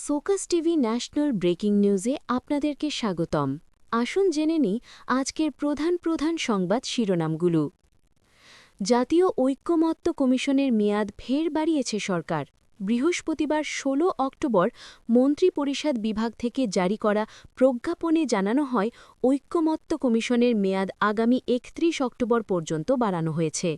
Focus TV national breaking নিউজে আপনাদেরকে স্বাগতম। আসুন জেনে নিই আজকের প্রধান সংবাদ শিরোনামগুলো। জাতীয় ঐক্যমত্য কমিশনের মেয়াদ ফের বাড়িয়েছে সরকার। বৃহস্পতিবার ১৬ অক্টোবর মন্ত্রিপরিষদ বিভাগ থেকে জারি করা প্রজ্ঞাপনে জানানো হয় ঐক্যমত্য কমিশনের মেয়াদ আগামী ৩১ অক্টোবর পর্যন্ত বাড়ানো হয়েছে।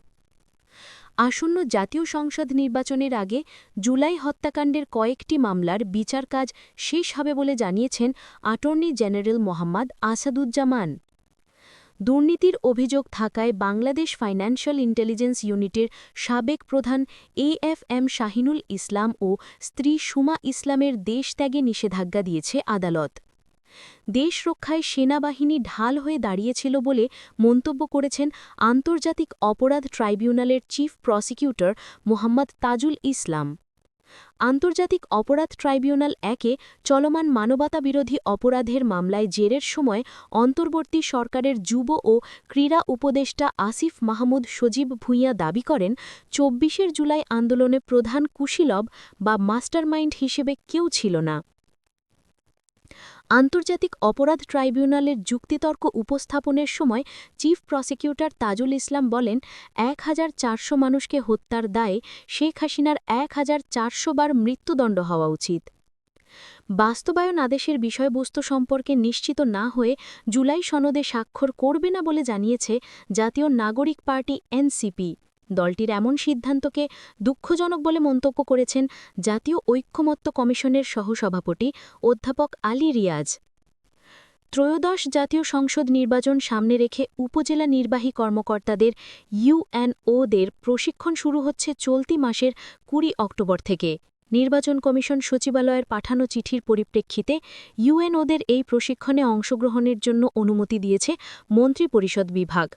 আসন্ন জাতীয় সংসদ নির্বাচনের আগে জুলাই হত্যাকাণ্ডের কয়েকটি মামলার বিচার কাজ শেষ হবে বলে জানিয়েছেন অ্যাটর্নি জেনারেল মোহাম্মদ আসাদুজ্জামান। দুর্নীতির অভিযোগ থাকায় বাংলাদেশ ফাইন্যান্সিয়াল ইন্টেলিজেন্স ইউনিটের সাবেক প্রধান AFM শাহিনুল ইসলাম ও স্ত্রী সুমা ইসলামের দেশত্যাগে নিষেধাজ্ঞা দিয়েছে আদালত। দেশ রক্ষায় সেনাবাহিনী ঢাল হয়ে দাঁড়িয়েছিল বলে মন্তব্য করেছেন আন্তর্জাতিক অপরাধ ট্রাইব্যুনালের চিফ প্রসিকিউটর মোহাম্মদ তাজুল ইসলাম। আন্তর্জাতিক অপরাধ ট্রাইব্যুনাল ১-এ চলমান মানবতাবিরোধী অপরাধের মামলায় জেরের সময় অন্তর্বর্তী সরকারের যুব ও ক্রীড়া উপদেষ্টা আসিফ মাহমুদ সজীব ভূঁইয়া দাবি করেন ২৪ জুলাই আন্দোলনে প্রধান কুশীলব বা মাস্টারমাইন্ড হিসেবে কেউ ছিল না। আন্তর্জাতিক অপরাধ ট্রাইব্যুনালের যুক্তিতর্ক উপস্থাপনের সময় চিফ প্রসিকিউটর তাজুল ইসলাম বলেন ১,৪০০ মানুষকে হত্যার দায়ে শেখ হাসিনার ১,৪০০ বার মৃত্যুদণ্ড হওয়া উচিত। বাস্তবায়ন আদেশের বিষয়বস্তু সম্পর্কে নিশ্চিত না হয়ে জুলাই সনদে স্বাক্ষর করবে না বলে জানিয়েছে জাতীয় নাগরিক পার্টি NCP। দলটির এমন সিদ্ধান্তকে দুঃখজনক বলে মন্তব্য করেছেন জাতীয় ঐক্যমত্য কমিশনের সহসভাপতি অধ্যাপক আলী রিয়াজ। ত্রয়োদশ জাতীয় সংসদ নির্বাচন সামনে রেখে উপজেলা নির্বাহী কর্মকর্তাদের UNOদের প্রশিক্ষণ শুরু হচ্ছে চলতি মাসের ২০ অক্টোবর থেকে। নির্বাচন কমিশন সচিবালয়ের পাঠানো চিঠির পরিপ্রেক্ষিতে UNOদের এই প্রশিক্ষণে অংশগ্রহণের জন্য অনুমতি দিয়েছে মন্ত্রিপরিষদ বিভাগ।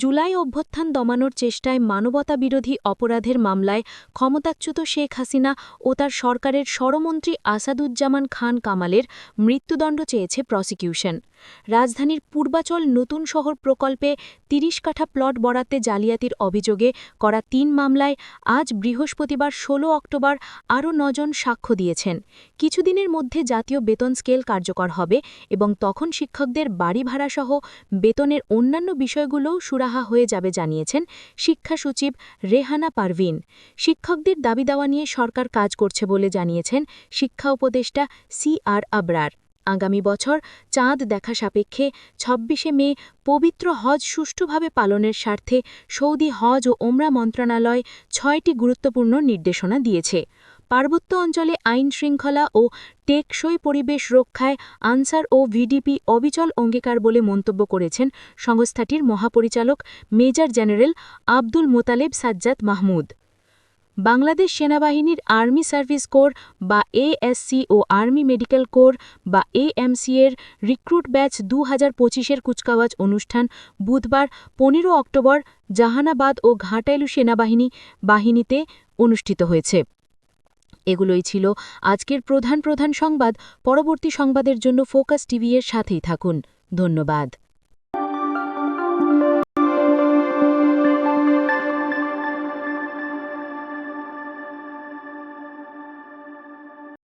জুলাই অভ্যুত্থান দমানোর চেষ্টায় মানবতাবিরোধী অপরাধের মামলায় ক্ষমতাচ্যুত শেখ হাসিনা ও তার সরকারের স্বরমন্ত্রী আসাদুজ্জামান খান কামালের মৃত্যুদণ্ড চেয়েছে প্রসিকিউশন। রাজধানীর পূর্বাচল নতুন শহর প্রকল্পে ৩০ কাঠা প্লট বরাদ্দে জালিয়াতির অভিযোগে করা ৩ মামলায় আজ বৃহস্পতিবার ১৬ অক্টোবর আরও ৯ জন সাক্ষ্য দিয়েছেন। কিছুদিনের মধ্যে জাতীয় বেতন স্কেল কার্যকর হবে এবং তখন শিক্ষকদের বাড়ি ভাড়াসহ বেতনের অন্যান্য বিষয়গুলোও সুরাহা হয়ে যাবে জানিয়েছেন শিক্ষা সচিব রেহানা পারভিন। শিক্ষকদের দাবি দাওয়া নিয়ে সরকার কাজ করছে বলে জানিয়েছেন শিক্ষা উপদেষ্টা CR আবরার। আগামী বছর চাঁদ দেখা সাপেক্ষে ২৬শে মে পবিত্র হজ সুষ্ঠুভাবে পালনের স্বার্থে সৌদি হজ ও ওমরা মন্ত্রণালয় ৬টি গুরুত্বপূর্ণ নির্দেশনা দিয়েছে। পার্বত্য অঞ্চলে আইন শৃঙ্খলা ও টেকসই পরিবেশ রক্ষায় আনসার ও VDP অবিচল অঙ্গীকার বলে মন্তব্য করেছেন সংস্থাটির মহাপরিচালক মেজর জেনারেল আব্দুল মোতালেব সাজ্জাদ মাহমুদ। বাংলাদেশ সেনাবাহিনীর আর্মি সার্ভিস কোর বা ASC ও আর্মি মেডিকেল কোর বা AMC এর রিক্রুট ব্যাচ ২০২৫-এর কুচকাওয়াজ অনুষ্ঠান বুধবার ১৫ অক্টোবর জাহানাবাদ ও ঘাটাইল বাহিনীতে অনুষ্ঠিত হয়েছে। এগুলোই ছিল আজকের প্রধান সংবাদ। পরবর্তী সংবাদের জন্য ফোকাস টিভি এর সাথেই থাকুন। ধন্যবাদ।